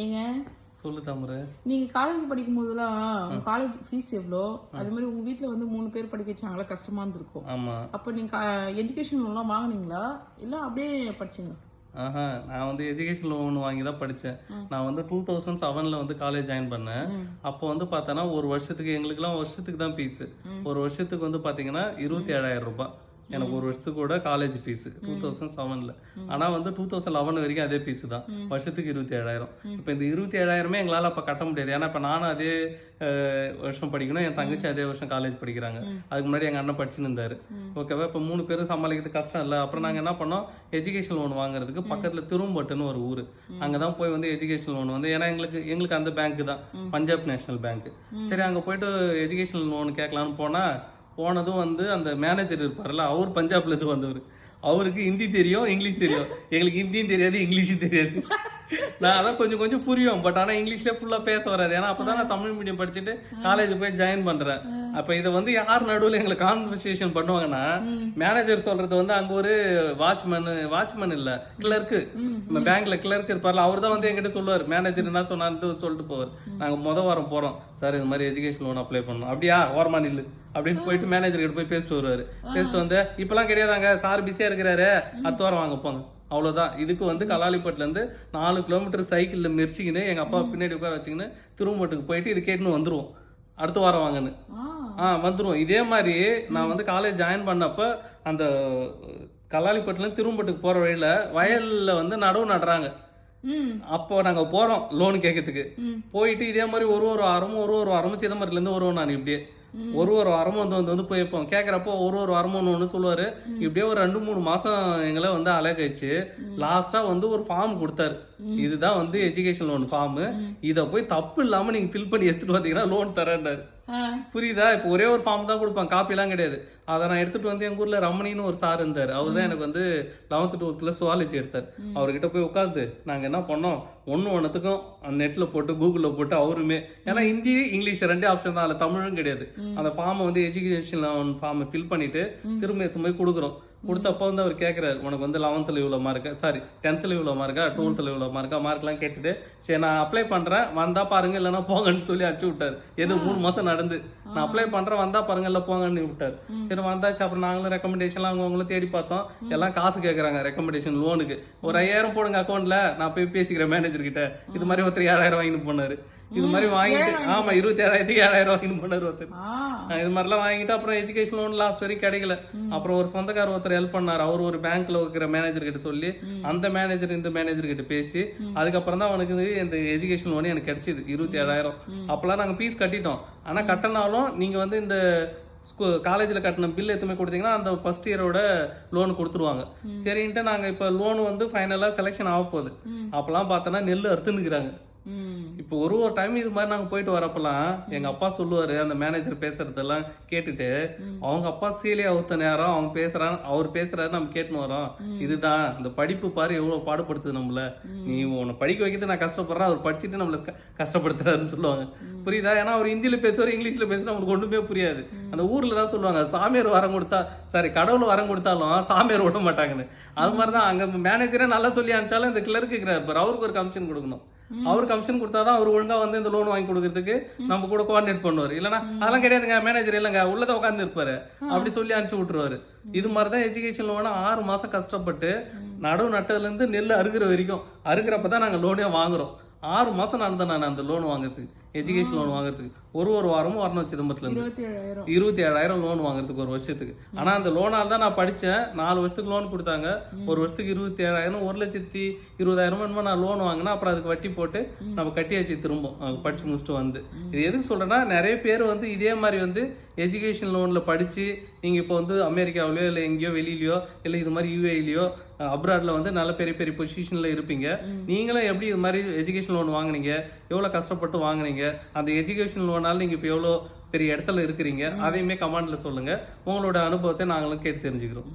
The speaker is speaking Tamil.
ஏங்க சொல்லு தாமரை. நீங்க காலேஜ் படிக்கும் போதெல்லாம் காலேஜ் ஃபீஸ் எவ்வளோ, அது மாதிரி உங்க வீட்ல வந்து 3 பேர் படிக்க வச்சாங்களா, கஷ்டமா இருந்திருக்கும். ஆமா. அப்போ நீங்க எஜுகேஷன் லோன்லாம் வாங்குனீங்களா இல்ல அப்படியே படிச்சீங்க? நான் வந்து எஜுகேஷன் லோன் வாங்கி தான் படித்தேன். நான் வந்து 2007 வந்து காலேஜ் ஜாயின் பண்ணேன். அப்போ வந்து பார்த்தோன்னா ஒரு வருஷத்துக்கு எங்களுக்குலாம் வருஷத்துக்கு தான் ஃபீஸு. ஒரு வருஷத்துக்கு வந்து பார்த்தீங்கன்னா 27,000 ரூபாய் எனக்கு ஒரு வருஷத்துக்கு கூட காலேஜ் ஃபீஸு 2007. ஆனால் வந்து 2011 வரைக்கும் அதே ஃபீஸு தான், வருஷத்துக்கு 27,000. இப்போ இந்த 27,000மே எங்களால் அப்போ கட்ட முடியாது. ஏன்னா இப்போ நானும் அதே வருஷம் படிக்கணும், என் தங்கச்சி அதே வருஷம் காலேஜ் படிக்கிறாங்க. அதுக்கு முன்னாடி எங்கள் அண்ணன் படிச்சுன்னு இருந்தார். ஓகேவா, இப்போ 3 பேரும் சமாளிக்கிறது கஷ்டம் இல்லை. அப்புறம் நாங்கள் என்ன பண்ணோம், எஜுகேஷன் லோன் வாங்குறதுக்கு பக்கத்தில் திரும்பட்டுன்னு ஒரு ஊர், அங்கே தான் போய் வந்து எஜுகேஷன் லோன் வந்து, ஏன்னா எங்களுக்கு அந்த பேங்க்கு தான், பஞ்சாப் நேஷனல் பேங்க்கு. சரி, அங்கே போயிட்டு எஜுகேஷன் லோன் கேட்கலான்னு போனதும் வந்து அந்த மேனேஜர் இருப்பார்ல, அவர் பஞ்சாப்லேருந்து வந்தவர். அவருக்கு ஹிந்தி தெரியும், இங்கிலீஷ் தெரியும். எங்களுக்கு ஹிந்தியும் தெரியாது, இங்கிலீஷும் தெரியாது. நான் அதான் கொஞ்சம் கொஞ்சம் புரியும், பட் ஆனால் இங்கிலீஷ்லேயே ஃபுல்லாக பேச வராது. ஏன்னா அப்போ தான் நான் தமிழ் மீடியம் படிச்சுட்டு காலேஜ் போய் ஜாயின் பண்ணுறேன். அப்போ இதை வந்து யார் நடுவில் எங்களுக்கு கான்வர்சேஷன் பண்ணுவாங்கன்னா, மேனேஜர் சொல்கிறது வந்து அங்கே ஒரு வாட்ச்மேன் இல்லை, கிளர்க்கு, நம்ம பேங்க்ல கிளர்க்கு இருப்பார்ல, அவர் தான் வந்து என்கிட்ட சொல்லுவார், மேனேஜர் என்ன சொன்னான்னு சொல்லிட்டு போவார். நாங்கள் வாரம் போகிறோம் சார், இது மாதிரி எஜுகேஷன் லோன் அப்ளை பண்ணணும். அப்படியா, ஓரமா நில்லு அப்படின்னு போயிட்டு மேனேஜர் கிட்ட போய் பேசிட்டு வருவார். பேசிட்டு வந்து இப்பெல்லாம் கிடையாதாங்க சார், பிஸியாக இருக்கிறாரு, அடுத்த வாரம் வாங்க போங்க, அவ்வளோதான். இதுக்கு வந்து கலாலிப்பட்டிலேருந்து 4 கிலோமீட்டர் சைக்கிளில் மெரிச்சிக்கின்னு எங்கள் அப்பா பின்னாடி உட்கார வச்சுக்கின்னு திரும்பட்டுக்கு போயிட்டு இது கேட்டுன்னு வந்துடுவோம், அடுத்த வாரம் வாங்கன்னு. வந்துடுவோம். இதே மாதிரி நான் வந்து காலேஜ் ஜாயின் பண்ணப்போ அந்த கலாலிப்பட்டிலேருந்து திரும்பட்டுக்கு போகிற வழியில் வயலில் வந்து நடவு நடுறாங்க. அப்போ நாங்கள் போகிறோம் லோன் கேட்கறதுக்கு. போயிட்டு இதே மாதிரி ஒரு வாரமும் சிதம்பரத்துலேருந்து வருவோம். நான் இப்படியே ஒரு வாரமும் வந்து போயிருப்போம். கேட்குறப்போ ஒரு வாரமும் ஒன்று சொல்லுவார். இப்படியே ஒரு 2-3 மாதம் எங்களை வந்து அழகழிச்சு லாஸ்ட்டாக வந்து ஒரு ஃபார்ம் கொடுத்தாரு. இதுதான் வந்து எஜுகேஷன் லோன் ஃபார்மு, இதை போய் தப்பு இல்லாமல் நீங்கள் ஃபில் பண்ணி எடுத்துகிட்டு வந்தீங்கன்னா லோன் தரேன்னாரு. புரியுதா? இப்போ ஒரே ஒரு ஃபார்ம் தான் கொடுப்பாங்க, காப்பிலாம் கிடையாது. அதை நான் எடுத்துகிட்டு வந்து எங்கள் ஊரில் ரமணின்னு ஒரு சார் இருந்தார். அவர் தான் எனக்கு வந்து 11th 12th சுவாலஜி எடுத்தார். அவர்கிட்ட போய் உட்காந்து நாங்கள் என்ன பண்ணோம், ஒன்றுத்துக்கும் நெட்டில் போட்டு கூகுளில் போட்டு அவருமே, ஏன்னா ஹிந்தி இங்கிலீஷ் 2 ஆப்ஷன் தான், அதில் தமிழும் கிடையாது. அந்த ஃபார்மை வந்து எஜுகேஷன் லோன் ஃபார்மை ஃபில் பண்ணிவிட்டு திரும்ப எடுத்து போய் கொடுக்குறோம். கொடுத்தப்போ வந்து அவர் கேட்குறாரு, உனக்கு வந்து 11th இவ்வளோ மார்க்கா, சாரி 10th இவ்வளோ மார்க்கா, 12th இவ்வளோ மார்க்லாம் கேட்டுட்டு, சரி நான் அப்ளை பண்ணுறேன், வந்தால் பாருங்க, இல்லைன்னா போங்கன்னு சொல்லி அனுப்பிச்சு விட்டார். எது 3 மாதம் நடந்து நான் அப்ளை பண்ணுறேன், வந்தால் பாருங்க, இல்லை போங்கன்னு விட்டார். சரி வந்தாச்சு. அப்புறம் நாங்களும் ரெக்கமெண்டேஷன்லாம் அவங்களும் தேடி பார்த்தோம். எல்லாம் காசு கேட்குறாங்க ரெக்கமெண்டேஷன் லோனுக்கு. ஒரு 5000 போடுங்க அக்கௌண்ட்டில், நான் போய் பேசிக்கிறேன் மேனேஜர்கிட்ட. இது மாதிரி ஒருத்தர் 7000 வாங்கிட்டு போனார். இது மாதிரி வாங்கிட்டு 27,000க்கு 7000 வாங்கிட்டு போனார் ஒருத்தர். இது மாதிரிலாம் வாங்கிட்டு அப்புறம் எஜுகேஷன் லோன் லாஸ்ட் வரைக்கும் கிடைக்கல. அப்புறம் ஒரு சொந்தக்கார ஒருத்தர் ஹெல்ப் பண்ணார். அவர் ஒரு பேங்க்ல இருக்கிற மேனேஜர் கிட்ட சொல்லி, அந்த மேனேஜர் இந்த மேனேஜர் கிட்ட பேசி, அதுக்கப்புறம் தான் அவனுக்கு இந்த எஜுகேஷன் லோன் எனக்கு கிடைச்சிது 27,000. அப்பெல்லாம் நாங்கள் ஃபீஸ் கட்டிட்டோம். ஆனால் கட்டினாலும் நீங்கள் வந்து இந்த காலேஜில் கட்டின பில் எதுவுமே கொடுத்தீங்கன்னா அந்த ஃபர்ஸ்ட் இயரோட லோன் கொடுத்துருவாங்க. சரின்ட்டு நாங்கள் இப்போ லோன் வந்து ஃபைனலாக செலெக்ஷன் ஆக போகுது. அப்போல்லாம் பார்த்தோன்னா நெல் அறுத்துன்னுக்குறாங்க. இப்போ ஒரு டைம் இது மாதிரி நாங்கள் போயிட்டு வரப்பெல்லாம் எங்கள் அப்பா சொல்லுவார், அந்த மேனேஜர் பேசுறதெல்லாம் கேட்டுட்டு, அவங்க அப்பா சீலே அவுத்த நேரம் அவர் பேசுறாரு, நம்ம கேட்டுன்னு வரோம். இதுதான் இந்த படிப்பு பாரு எவ்வளோ பாடுபடுத்துது நம்மள, நீ உன்னை படிக்க வைக்கிறது நான் கஷ்டப்படுறேன், அவர் படிச்சுட்டு நம்மள கஷ்டப்படுத்துறாருன்னு சொல்லுவாங்க. புரியுதா? ஏன்னா அவர் ஹிந்தியில் பேசுவார், இங்கிலீஷில் பேசுனா நம்மளுக்கு ஒன்றுமே புரியாது. அந்த ஊரில் தான் சொல்லுவாங்க, சாமியார் வரம் கொடுத்தா, சாரி கடவுள் வரம் கொடுத்தாலும் சாமியார் விட மாட்டாங்கன்னு. அது மாதிரி தான் அங்கே மேனேஜரே நல்லா சொல்லி அனுப்பிச்சாலும் இந்த கிளர்க்கு இருக்கிறார், அவருக்கு ஒரு கமிஷன் கொடுக்கணும். அவர் கமிஷன் கொடுத்தாதான் அவர் ஒழுங்கா வந்து இந்த லோன் வாங்கி கொடுக்கறதுக்கு நம்ம கூட கோஆர்டினேட் பண்ணுவார். இல்லைன்னா அதெல்லாம் கிடையாதுங்க, மேனேஜர் இல்லைங்க, உள்ளதை உட்காந்து இருப்பாரு, அப்படி சொல்லி அனுப்பிச்சு விட்டுருவாரு. இது மாதிரிதான் எஜுகேஷன் லோனை 6 மாசம் கஷ்டப்பட்டு நடவு நட்டதுல இருந்து நெல் அறுக்கிற வரைக்கும், அறுக்கிறப்பதான் நாங்க லோனே வாங்குறோம். 6 மாசம் நடந்தேன் நான் அந்த லோன் வாங்குறதுக்கு, எஜுகேஷன் லோன் வாங்குறதுக்கு. ஒரு வாரமும் வரணும் சிதம்பரத்துல இருந்து 27,000 லோன் வாங்குறதுக்கு ஒரு வருஷத்துக்கு. ஆனா அந்த லோனால் தான் நான் படித்தேன். 4 வருஷத்துக்கு லோன் கொடுத்தாங்க. ஒரு வருஷத்துக்கு 27,000, 1,20,000 என்னமோ நான் லோன் வாங்கினா. அப்புறம் அதுக்கு வட்டி போட்டு நம்ம கட்டியாச்சு திரும்ப படிச்சு முடிச்சுட்டு வந்து. இது எதுக்கு சொல்றேன்னா, நிறைய பேர் வந்து இதே மாதிரி வந்து எஜுகேஷன் லோன்ல படிச்சு நீங்க இப்போ வந்து அமெரிக்காவிலயோ இல்லை எங்கேயோ வெளியிலயோ இல்லை இது மாதிரி யூஏஇலயோ அப்ராட்ல வந்து நல்ல பெரிய பெரிய பொசிஷன்ல இருப்பீங்க. நீங்களும் எப்படி இது மாதிரி எஜுகேஷன் லோன் வாங்குனீங்க, எவ்வளோ கஷ்டப்பட்டு வாங்குனீங்க, அந்த எஜுகேஷன் லோனால நீங்கள் இப்போ எவ்வளோ பெரிய இடத்துல இருக்கிறீங்க, அதையுமே கமெண்ட்ல சொல்லுங்க. உங்களோட அனுபவத்தை நாங்களும் கேட்டு தெரிஞ்சுக்கிறோம்.